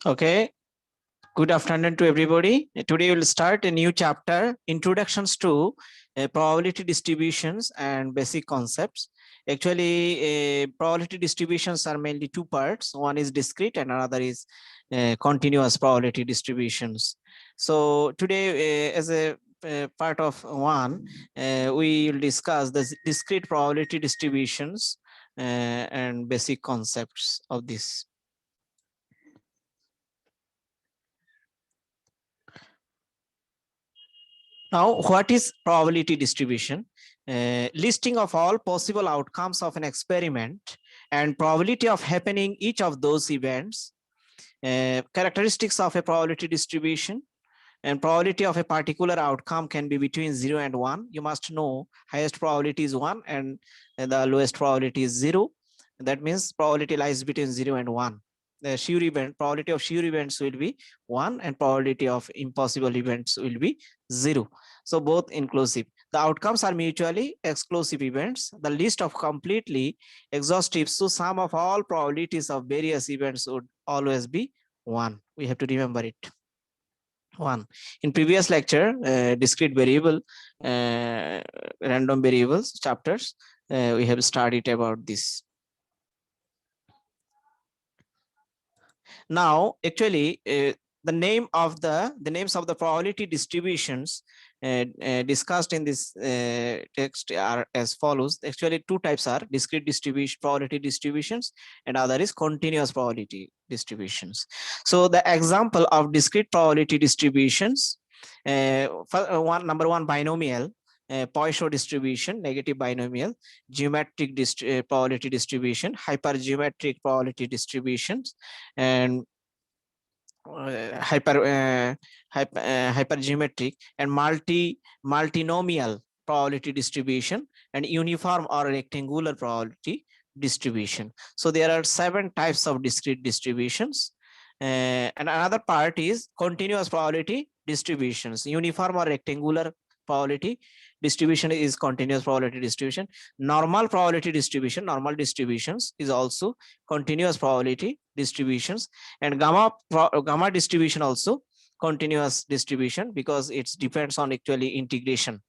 Okay, good afternoon to everybody. Today we'll start a new chapter, Introductions to Probability Distributions and Basic Concepts. Actually, probability distributions are mainly two parts. One is discrete and another is continuous probability distributions. So today, as a part of one, we will discuss the discrete probability distributions and basic concepts of this. Now, what is probability distribution? Listing of all possible outcomes of an experiment and probability of happening each of those events. Characteristics of a probability distribution and probability of a particular outcome can be between 0 and 1. You must know highest probability is 1 and the lowest probability is 0. That means probability lies between 0 and 1. The sure event probability of sure events will be 1 and probability of impossible events will be 0. So both inclusive. The outcomes are mutually exclusive events. The list of completely exhaustive, so sum of all probabilities of various events would always be 1. We have to remember it. 1. In previous lecture, discrete variable, random variables chapters, we have studied about this. Now, actually, the names of the probability distributions discussed in this text are as follows. Actually, two types are discrete distribution probability distributions, and other is continuous probability distributions. So the example of discrete probability distributions, number one, binomial. Poisson distribution, negative binomial, geometric probability distribution, hypergeometric probability distributions, and hypergeometric and multinomial probability distribution, and uniform or rectangular probability distribution. So there are 7 types of discrete distributions. And another part is continuous probability distributions. Uniform or rectangular probability distribution is continuous probability distribution. Normal probability distribution, normal distributions is also continuous probability distributions. And gamma distribution also continuous distribution, because it depends on actually integration,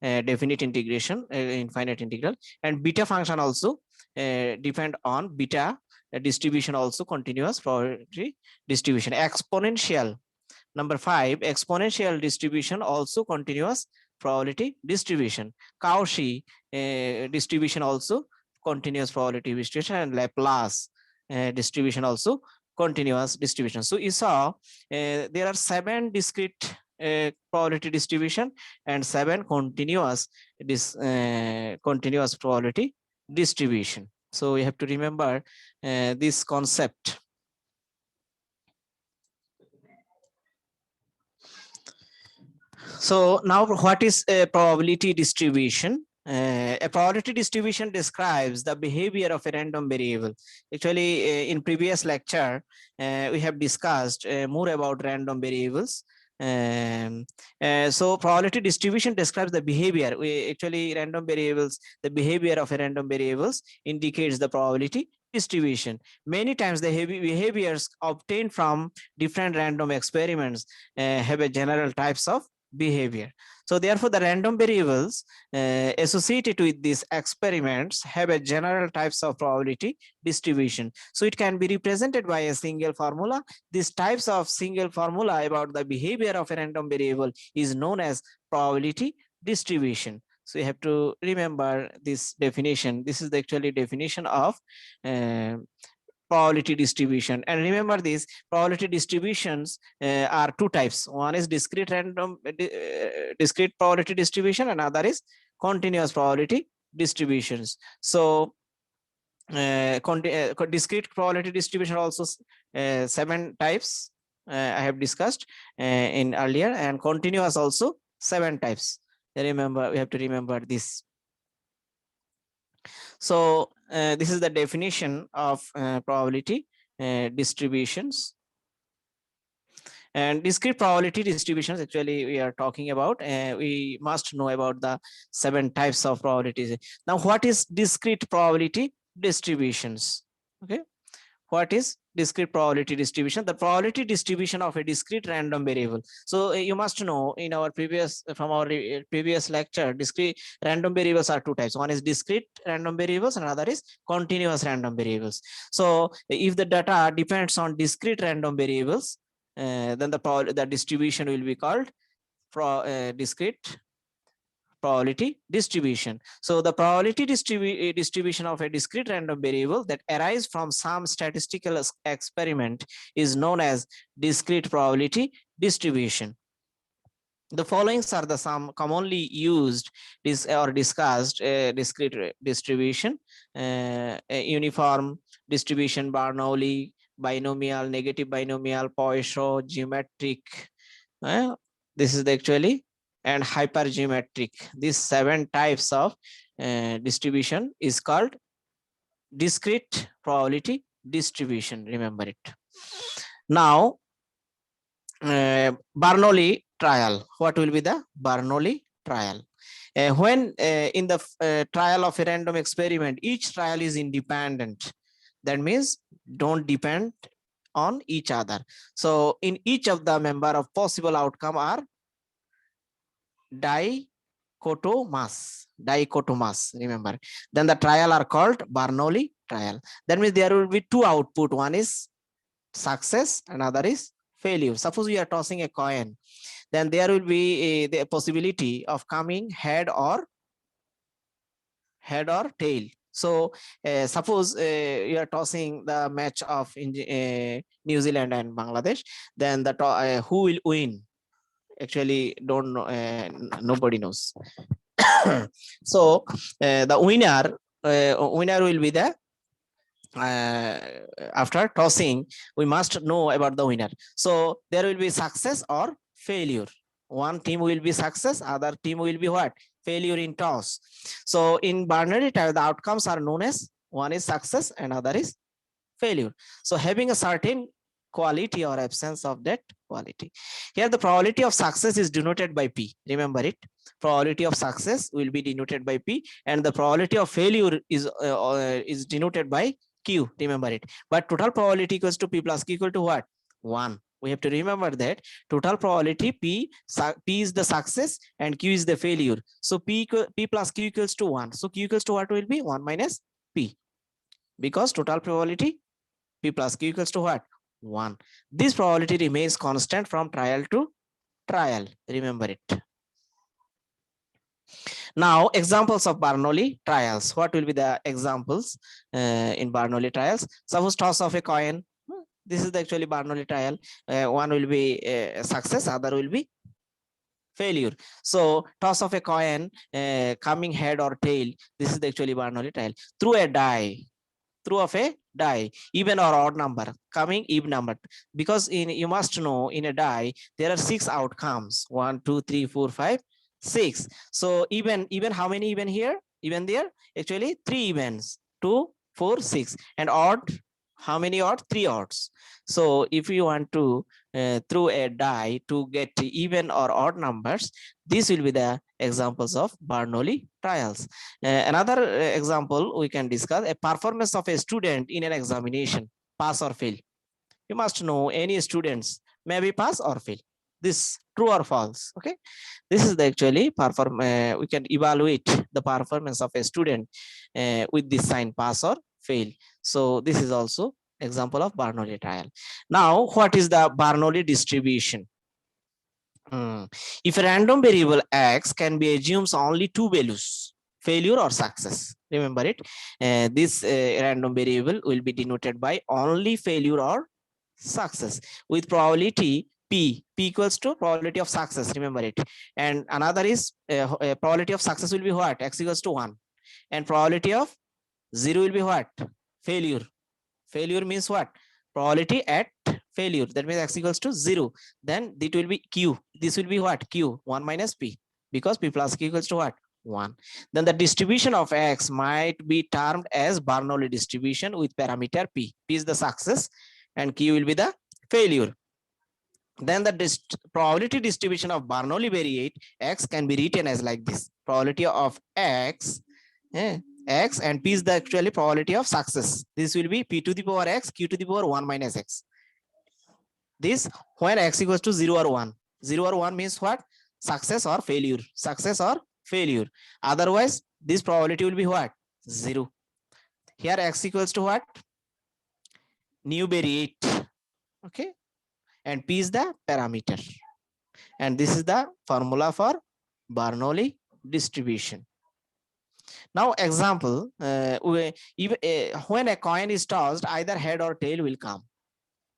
definite integration, infinite integral. And beta function also depend on beta distribution, also continuous probability distribution. Exponential, number 5, exponential distribution also continuous probability distribution. Cauchy distribution also continuous probability distribution, and Laplace distribution also continuous distribution. So you saw there are 7 discrete probability distribution and 7 continuous continuous probability distribution. So you have to remember this concept. So now, what is a probability distribution? A probability distribution describes the behavior of a random variable. Actually, in previous lecture, we have discussed more about random variables. So probability distribution describes the behavior. Actually, random variables, the behavior of a random variables indicates the probability distribution. Many times the behaviors obtained from different random experiments have a general types of behavior. So therefore, the random variables associated with these experiments have a general types of probability distribution. So it can be represented by a single formula. These types of single formula about the behavior of a random variable is known as probability distribution. So you have to remember this definition. This is the actually definition of probability distribution. And remember, these probability distributions are two types. One is discrete discrete probability distribution, and other is continuous probability distributions. So discrete probability distribution also 7 types I have discussed in earlier, and continuous also 7 types. Remember, we have to remember this. So this is the definition of probability distributions. And discrete probability distributions, actually we are talking about, we must know about the 7 types of probabilities. Now, what is discrete probability distributions? Okay, What is discrete probability distribution? The probability distribution of a discrete random variable. So you must know in our previous, from our previous lecture, discrete random variables are two types. One is discrete random variables and another is continuous random variables. So if the data depends on discrete random variables, then the distribution will be called discrete probability distribution. So the probability distribution of a discrete random variable that arises from some statistical experiment is known as discrete probability distribution. The following are the some commonly used or discussed discrete distribution: a uniform distribution, Bernoulli, binomial, negative binomial, Poisson, geometric. This is actually, and hypergeometric. These 7 types of distribution is called discrete probability distribution. Remember it. Now, Bernoulli trial. What will be the Bernoulli trial? When in the trial of a random experiment, each trial is independent. That means don't depend on each other. So in each of the member of possible outcome are dichotomous, remember. Then the trial are called Bernoulli trial. That means there will be 2 output. One is success, another is failure. Suppose we are tossing a coin, then there will be the possibility of coming head or tail. So suppose you are tossing the match of New Zealand and Bangladesh, then the who will win? Actually, don't know, nobody knows. So the winner will be the after tossing, we must know about the winner. So there will be success or failure. One team will be success, other team will be what? Failure in toss. So in Bernoulli trial, the outcomes are known as one is success and other is failure. So having a certain quality or absence of that quality. Here the probability of success is denoted by P. Remember it. Probability of success will be denoted by P, and the probability of failure is denoted by Q. Remember it. But total probability equals to P plus Q equal to what? 1. We have to remember that total probability P is the success and Q is the failure. So P plus Q equals to 1. So Q equals to what will be? 1 minus P. Because total probability P plus Q equals to what? 1. This probability remains constant from trial to trial. Remember it. Now, examples of Bernoulli trials. What will be the examples in Bernoulli trials? Suppose toss of a coin. This is actually Bernoulli trial. One will be success, other will be failure. So toss of a coin, coming head or tail. This is actually Bernoulli trial. Through a die. Through of a die, even or odd number, coming even number, because you must know in a die there are 6 outcomes: 1, 2, 3, 4, 5, 6. So even how many even here, even there? Actually 3 events: 2, 4, 6. And odd, how many odd? 3 odds. So if you want to throw a die to get even or odd numbers, this will be the examples of Bernoulli trials. Another example we can discuss: a performance of a student in an examination, pass or fail. You must know any students maybe pass or fail. This true or false. Okay, this is the actually we can evaluate the performance of a student with this sign pass or fail. So this is also example of Bernoulli trial. Now, what is the Bernoulli distribution? If a random variable x can be assumes only 2 values, failure or success. Remember it. This random variable will be denoted by only failure or success with probability P equals to probability of success. Remember it. And another is probability of success will be what? X equals to 1. And probability of 0 will be what? Failure. Failure means what? Probability at failure. That means x equals to 0. Then it will be Q. This will be what? Q, 1 minus P. Because P plus Q equals to what? 1. Then the distribution of x might be termed as Bernoulli distribution with parameter P. P is the success and Q will be the failure. Then the probability distribution of Bernoulli variate x can be written as like this. Probability of x x, and p is the actually probability of success. This will be p to the power x, q to the power 1 minus x. This when x equals to 0 or 1. 0 or 1 means what? Success or failure. Success or failure. Otherwise, this probability will be what? 0. Here x equals to what? Newbery 8. Okay. And p is the parameter. And this is the formula for Bernoulli distribution. Now, example, when a coin is tossed, either head or tail will come.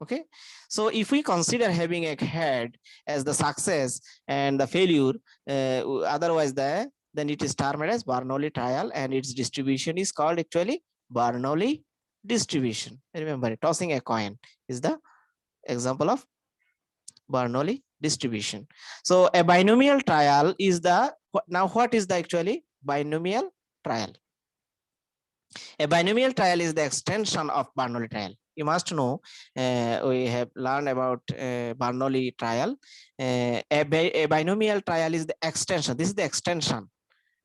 Okay, so if we consider having a head as the success and the failure, otherwise then it is termed as Bernoulli trial, and its distribution is called actually Bernoulli distribution. Remember, tossing a coin is the example of Bernoulli distribution. So a binomial trial is the, now what is the actually binomial trial? A binomial trial is the extension of Bernoulli trial. You must know, we have learned about Bernoulli trial. A binomial trial is the extension. This is the extension.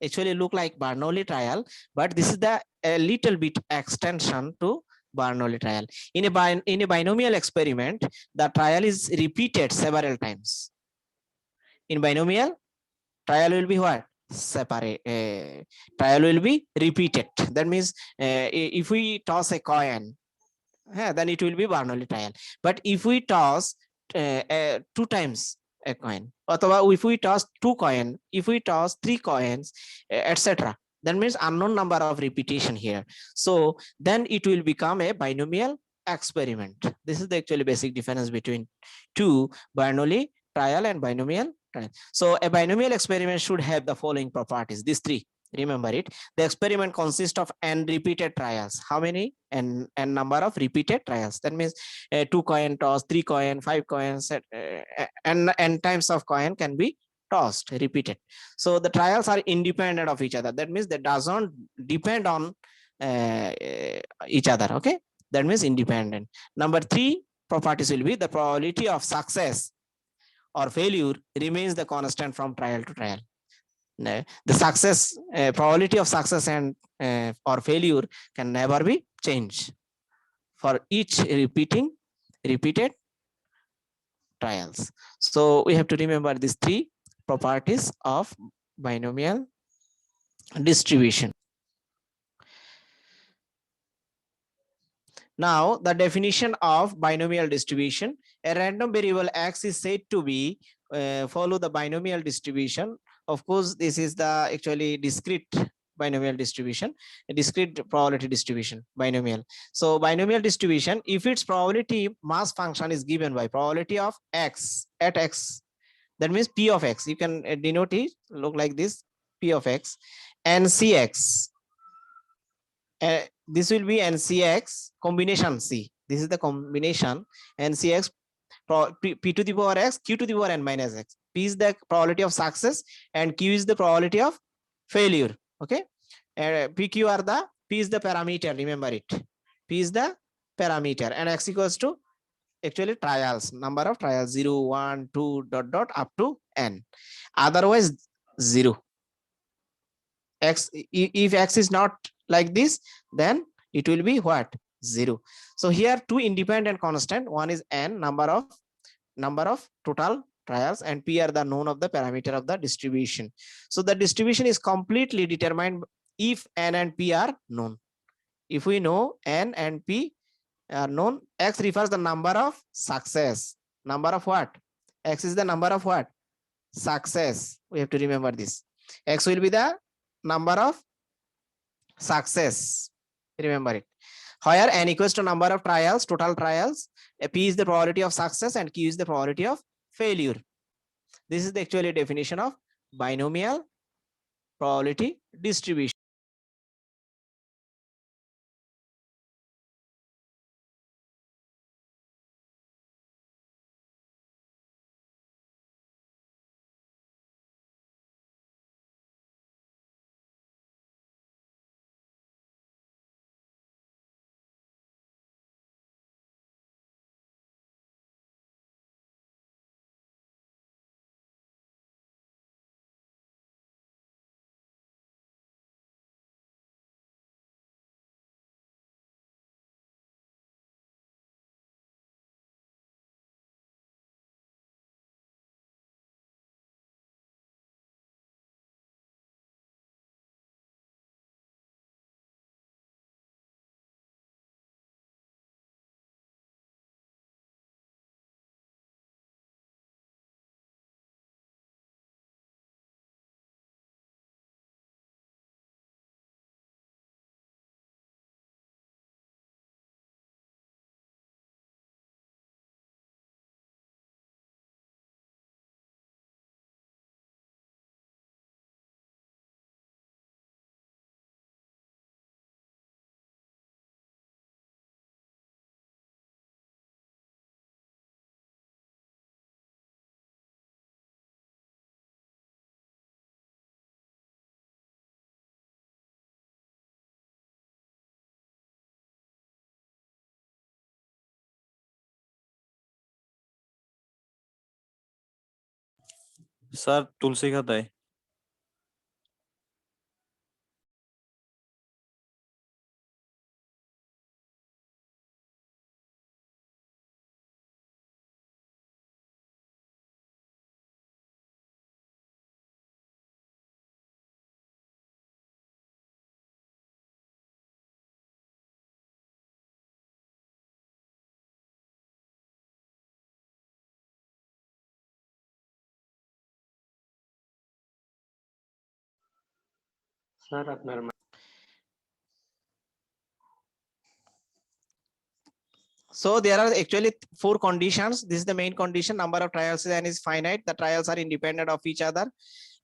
Actually look like Bernoulli trial, but this is the a little bit extension to Bernoulli trial. In a binomial experiment, the trial is repeated several times. In binomial, trial will be what? Separate. Trial will be repeated. That means if we toss a coin, then it will be Bernoulli trial. But if we toss 2 times a coin, or if we toss 2 coins, if we toss 3 coins, etc., that means unknown number of repetition here. So then it will become a binomial experiment. This is the actually basic difference between two Bernoulli trial and binomial trial. So a binomial experiment should have the following properties, these 3. Remember it. The experiment consists of n repeated trials. How many? N number of repeated trials. That means 2 coin toss, 3 coin, 5 coins, n times of coin can be tossed, repeated. So the trials are independent of each other. That means they doesn't depend on each other. Okay, that means independent. Number 3 properties will be the probability of success or failure remains the constant from trial to trial. The success probability of success and or failure can never be changed for each repeated trials. So we have to remember these 3 properties of binomial distribution. Now the definition of binomial distribution: a random variable x is said to be follow the binomial distribution. Of course, this is the actually discrete binomial distribution, a discrete probability distribution, binomial. So binomial distribution, if its probability mass function is given by probability of x at x, that means p of x, you can denote it, look like this, p of x, and cx. This will be ncx combination c. This is the combination ncx p to the power x, q to the power n minus x. P is the probability of success and q is the probability of failure. Okay, pq are the, p is the parameter, remember it, p is the parameter, and x equals to actually trials, number of trials, 0 1 2 dot dot up to n, otherwise 0. X, if x is not like this, then it will be what? 0. So here 2 independent constant, one is n, number of total trials, and p are the known of the parameter of the distribution. So the distribution is completely determined if n and p are known. If we know n and p are known, x refers the number of success. Number of what? X is the number of what? Success. We have to remember this. X will be the number of success. Remember it. Where n equals to number of trials, total trials, p is the probability of success and q is the probability of failure. This is the actually definition of binomial probability distribution. Sir तुलसी का दही। Sir আপনার So there are actually four conditions. This is the main condition. Number of trials n is finite. The trials are independent of each other.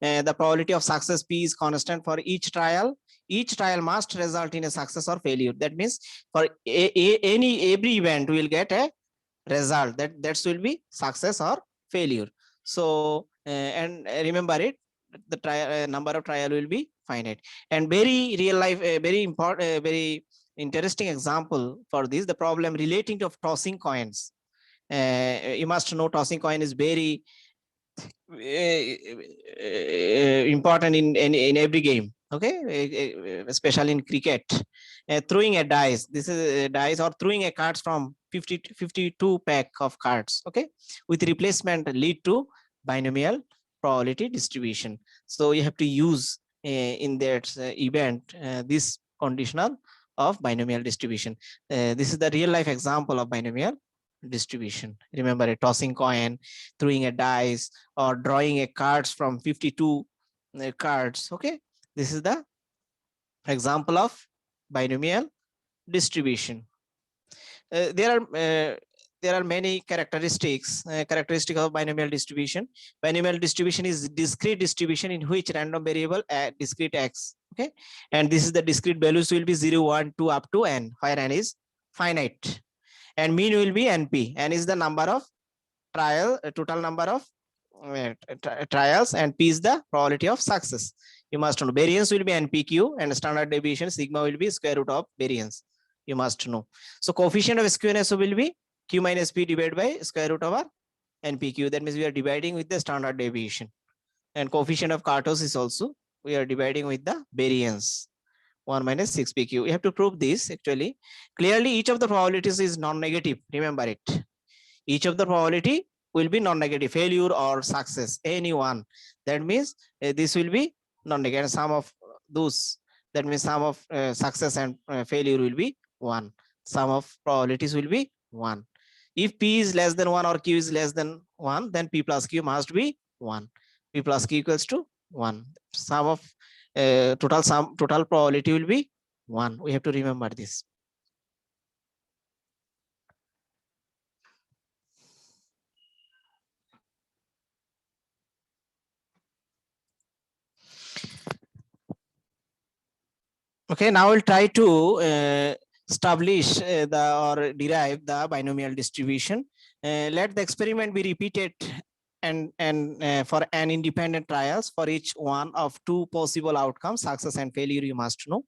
The probability of success P is constant for each trial. Each trial must result in a success or failure. That means for every event we will get a result that will be success or failure. So and remember it, the trial number of trial will be finite. And very real life, very important, very interesting example for this, the problem relating to tossing coins. You must know tossing coin is very important in every game. Okay, especially in cricket. Throwing a dice, this is a dice, or throwing a cards from 50 to 52 pack of cards, okay, with replacement lead to binomial probability distribution. So you have to use in that event this conditional of binomial distribution. This is the real life example of binomial distribution. Remember, a tossing coin, throwing a dice, or drawing a cards from 52 cards. Okay, this is the example of binomial distribution. There are many characteristics of binomial distribution. Binomial distribution is discrete distribution in which random variable discrete x, okay, and this is the discrete values will be 0 1 2 up to n, where n is finite, and mean will be np. N is the number of total number of trials, and p is the probability of success. You must know variance will be npq, and standard deviation sigma will be square root of variance. You must know. So coefficient of skewness will be q minus p divided by square root over npq. That means we are dividing with the standard deviation. And coefficient of kurtosis also we are dividing with the variance, 1 minus 6pq. We have to prove this actually. Clearly each of the probabilities is non-negative. Remember it. Each of the probability will be non-negative, failure or success, any one. That means this will be non-negative. Sum of those, that means sum of success and failure will be 1. Sum of probabilities will be 1. If p is less than 1 or q is less than 1, then p plus q must be 1. P plus q equals to 1. Sum of total probability will be 1. We have to remember this. Okay, now we'll try to establish or derive the binomial distribution. Let the experiment be repeated and for an independent trials for each one of two possible outcomes, success and failure, you must know.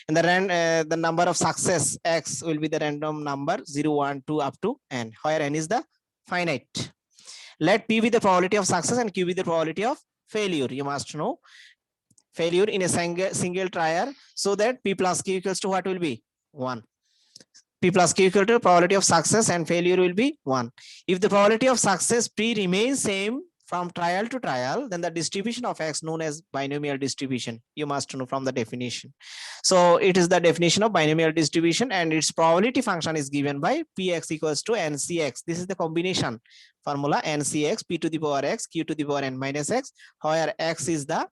And the number of success x will be the random number 0 1 2 up to n, where n is the finite. Let p be the probability of success and q be the probability of failure. You must know failure in a single trial, so that p plus q equals to what will be 1. P plus q equal to probability of success and failure will be 1. If the probability of success p remains same from trial to trial, then the distribution of x known as binomial distribution. You must know from the definition. So it is the definition of binomial distribution, and its probability function is given by px equals to ncx. This is the combination formula, ncx, p to the power x, q to the power n minus x, where x is the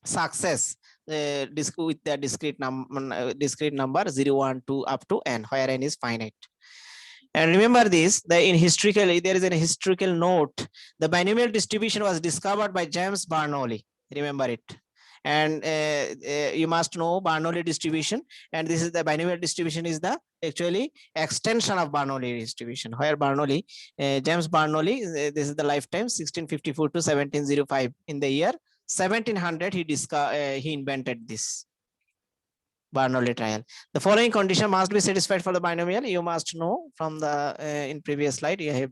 success with the discrete number 0 1 2 up to n, where n is finite. And remember this, there is a historical note. The binomial distribution was discovered by James Bernoulli. Remember it. And you must know Bernoulli distribution, and this is the binomial distribution is the actually extension of Bernoulli distribution, where Bernoulli, James Bernoulli, this is the lifetime 1654 to 1705. In the year 1700 he invented this Bernoulli trial. The following condition must be satisfied for the binomial. You must know from the in previous slide you have.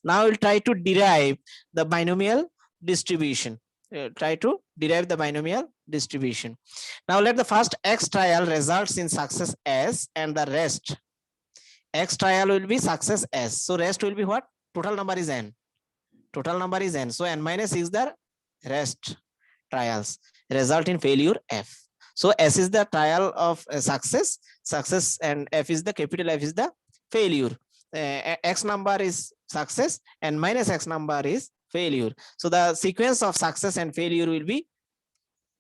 Now we'll try to derive the binomial distribution. Try to derive the binomial distribution. Now let the first X trial results in success S, and the rest X trial will be success S. So rest will be what? Total number is N. Total number is N. So N minus is the rest trials result in failure F. So S is the trial of success, and F is the capital F is the failure. X number is success and minus X number is failure. So the sequence of success and failure will be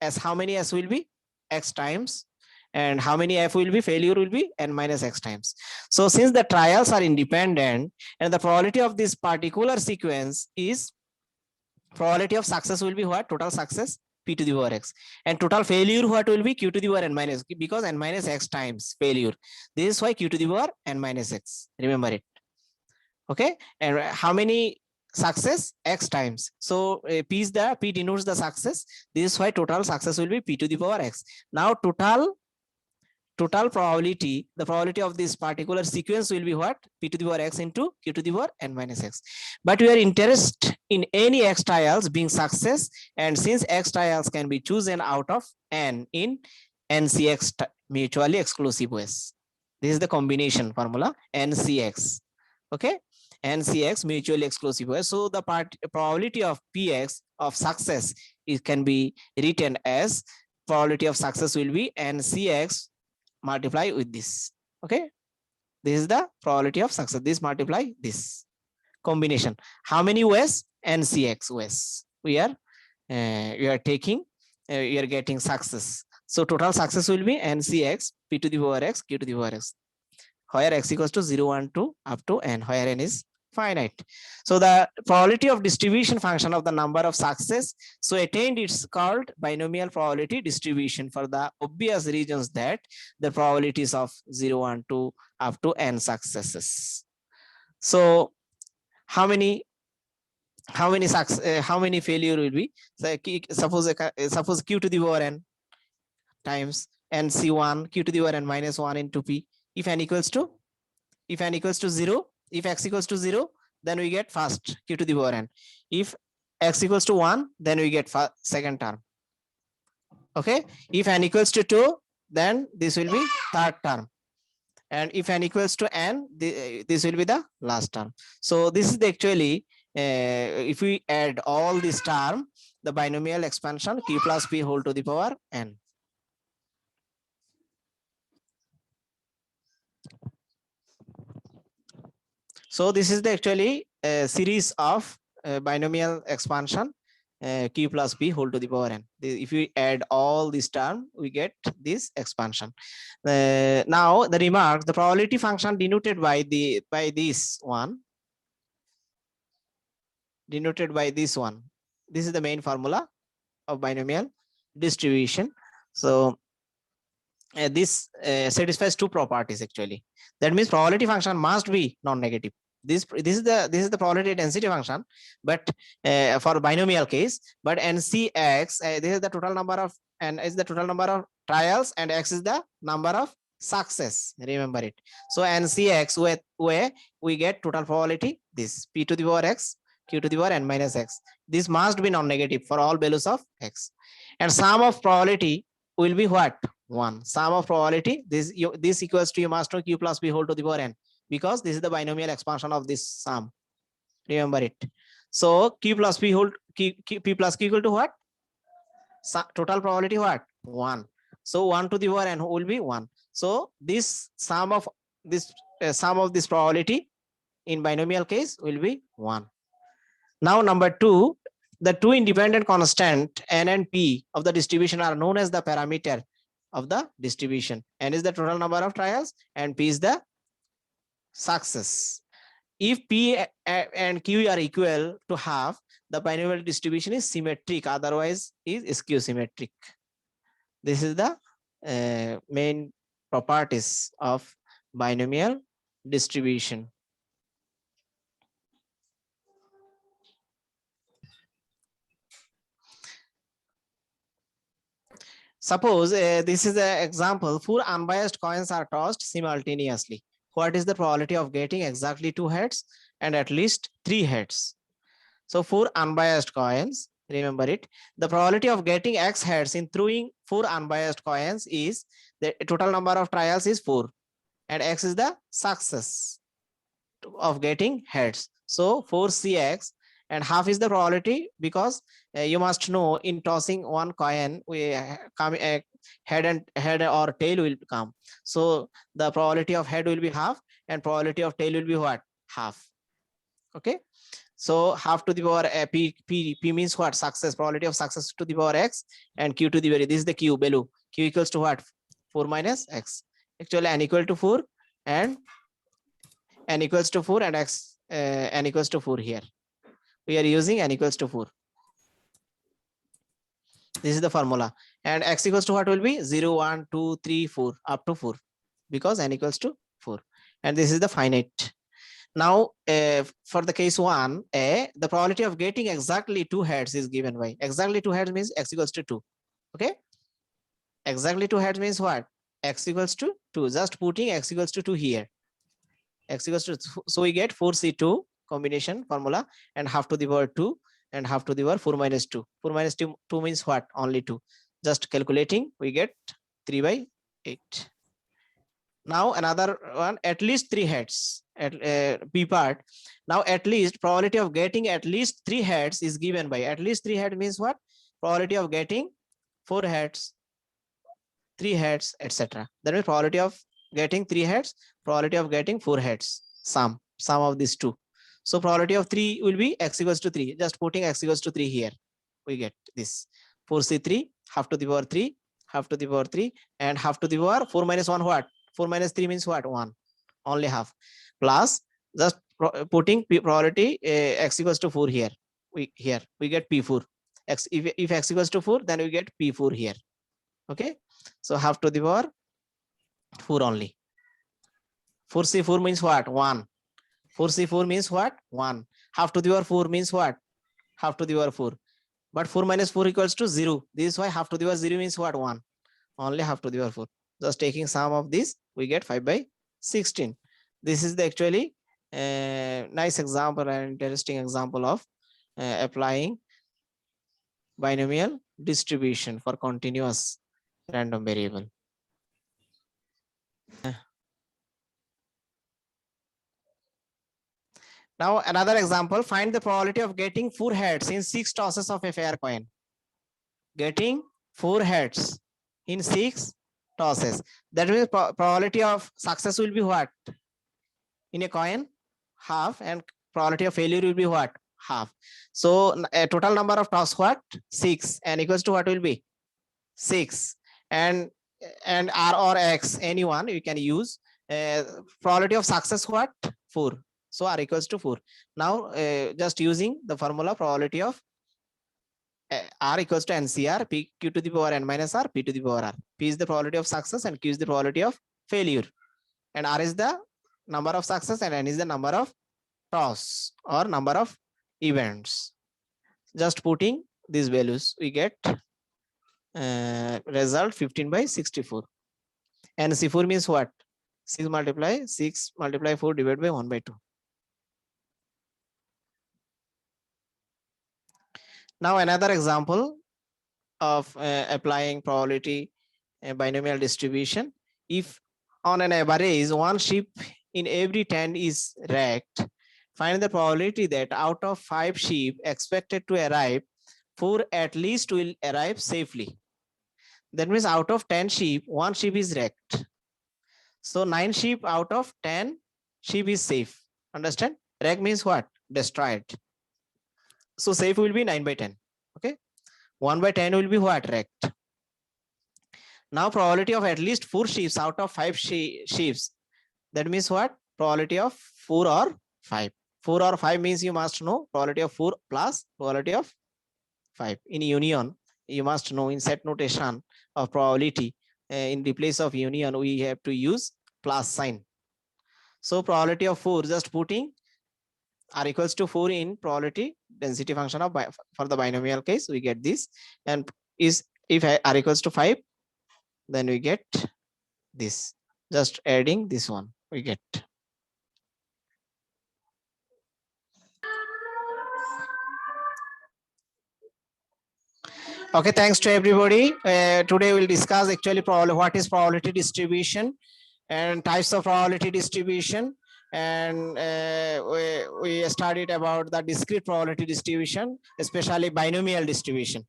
S. How many S will be? X times. And how many F will be? Failure will be N minus X times. So since the trials are independent and the probability of this particular sequence is, probability of success will be what? Total success P to the power X, and total failure what will be? Q to the power N minus, because N minus X times failure. This is why Q to the power N minus X. Remember it. Okay. And how many success? X times. So P is the, P denotes the success. This is why total success will be P to the power X. Now total probability, the probability of this particular sequence will be what? P to the power X into Q to the power N minus X. But we are interested in any X trials being success, and since X trials can be chosen out of N in NCX mutually exclusive ways. This is the combination formula, NCX. Okay, NCX mutually exclusive ways. So the probability of PX of success, it can be written as probability of success will be NCX multiply with this. Okay, this is the probability of success. This multiply this combination. How many ways? NCX ways. We are taking, we are getting success. So total success will be NCX P to the power X Q to the power X, where X equals to 0, 1, 2 up to N, where N is finite. So the probability of distribution function of the number of success, so attained, it's called binomial probability distribution for the obvious reasons that the probabilities of 0, 1, 2 up to N successes. So how many failure will be? So suppose Q to the power N times NC1 Q to the power N minus 1 into P. If N equals to 0, if X equals to 0, then we get first Q to the power N. If X equals to 1, then we get second term. Okay. If N equals to 2, then this will be third term. And if N equals to N, this will be the last term. So this is the actually, if we add all this term, the binomial expansion Q plus P whole to the power N. So this is the actually series of binomial expansion Q plus P whole to the power N. If we add all this term, we get this expansion. Now the remark, the probability function denoted by this one. This is the main formula of binomial distribution. So this satisfies two properties actually. That means probability function must be non-negative. This is the probability density function, but for binomial case. But NCX, this is the total number of, N is the total number of trials, and X is the number of success. Remember it. So NCX where we get total probability, this P to the power X Q to the power N minus X. This must be non-negative for all values of X. And sum of probability will be what? 1. Sum of probability, this equals to, you must know, Q plus P whole to the power N, because this is the binomial expansion of this sum. Remember it. So Q plus P whole, P plus Q equal to what? Total probability what? 1. So 1 to the power N will be 1. So this sum of this probability in binomial case will be 1. Now number 2, the two independent constant N and P of the distribution are known as the parameter of the distribution. N is the total number of trials and P is the success. If P and Q are equal to half, the binomial distribution is symmetric, otherwise is skew symmetric. This is the main properties of binomial distribution. Suppose this is an example. 4 unbiased coins are tossed simultaneously. What is the probability of getting exactly 2 heads and at least 3 heads? So 4 unbiased coins, remember it. The probability of getting X heads in throwing 4 unbiased coins is the total number of trials is 4 and X is the success of getting heads. So 4CX and half is the probability because you must know in tossing one coin we come head or tail will come. So the probability of head will be half and probability of tail will be what? Half. Okay. So half to the power p means what? Success, probability of success to the power x, and q to the very, this is the q below. Q equals to what? 4 minus x. Actually n equal to 4 and n equals to 4 and x n equals to 4 here. We are using n equals to 4. This is the formula. And x equals to what will be? 0, 1, 2, 3, 4 up to 4 because n equals to 4. And this is the finite. Now, for the case 1, the probability of getting exactly 2 heads is given by exactly 2 heads means x equals to 2. Okay. Exactly 2 heads means what? X equals to 2. Just putting x equals to 2 here. X equals to, so we get 4C2 combination formula and half to the power 2 and half to the power 4 minus 2. 4 minus 2 means what? Only 2. Just calculating, we get 3 by 8. Now another one, at least 3 heads at B part. Now at least probability of getting at least 3 heads is given by at least 3 heads means what? Probability of getting 4 heads, 3 heads, etc. That means probability of getting 3 heads, probability of getting 4 heads, sum of these two. So probability of 3 will be x equals to 3. Just putting x equals to 3 here, we get this 4C3 half to the power 3, half to the power 3 and half to the power 4 minus 1 what? 4 minus 3 means what? 1. Only half. Plus just putting probability x equals to 4 here. We get P4. X, if x equals to 4, then we get P4 here. Okay. So half to the power 4 only. 4C4 means what? 1. 4C4 means what? 1. Half to the power 4 means what? Half to the power 4. But 4 minus 4 equals to 0. This is why half to the power 0 means what? 1. Only half to the power 4. Just taking sum of this, we get 5 by 16. This is the actually nice example and interesting example of applying binomial distribution for continuous random variable. Now another example, find the probability of getting 4 heads in 6 tosses of a fair coin. Getting 4 heads in 6 tosses. That means probability of success will be what? In a coin, half, and probability of failure will be what? Half. So a total number of toss what? 6, and equals to what will be? 6. And R or X, anyone you can use. Probability of success what? 4. So R equals to 4. Now just using the formula, probability of R equals to NCR, P Q to the power N minus R, P to the power R. P is the probability of success and Q is the probability of failure. And R is the number of success and N is the number of toss or number of events. Just putting these values, we get result 15 by 64. And C4 means what? 6 multiply 4 divided by 1 by 2. Now another example of applying probability binomial distribution. If on an average 1 sheep in every 10 is wrecked, find the probability that out of 5 sheep expected to arrive, 4 at least will arrive safely. That means out of 10 sheep, 1 sheep is wrecked. So 9 sheep out of 10 sheep is safe. Understand? Wreck means what? Destroyed. So safe will be 9 by 10. Okay. 1 by 10 will be what? Wrecked. Now probability of at least 4 sheep out of 5 sheep. That means what? Probability of 4 or 5. 4 or 5 means you must know probability of 4 plus probability of 5. In union, you must know in set notation of probability, in the place of union, we have to use plus sign. So probability of 4, just putting R equals to 4 in probability density function of for the binomial case, we get this. And is if R equals to 5, then we get this. Just adding this one, we get. Okay, thanks to everybody. Today we'll discuss actually what is probability distribution and types of probability distribution. And we studied about the discrete probability distribution, especially binomial distribution.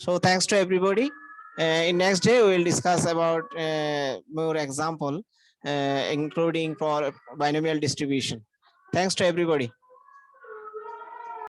So thanks to everybody. In next day, we will discuss about more example, including for binomial distribution. Thanks to everybody.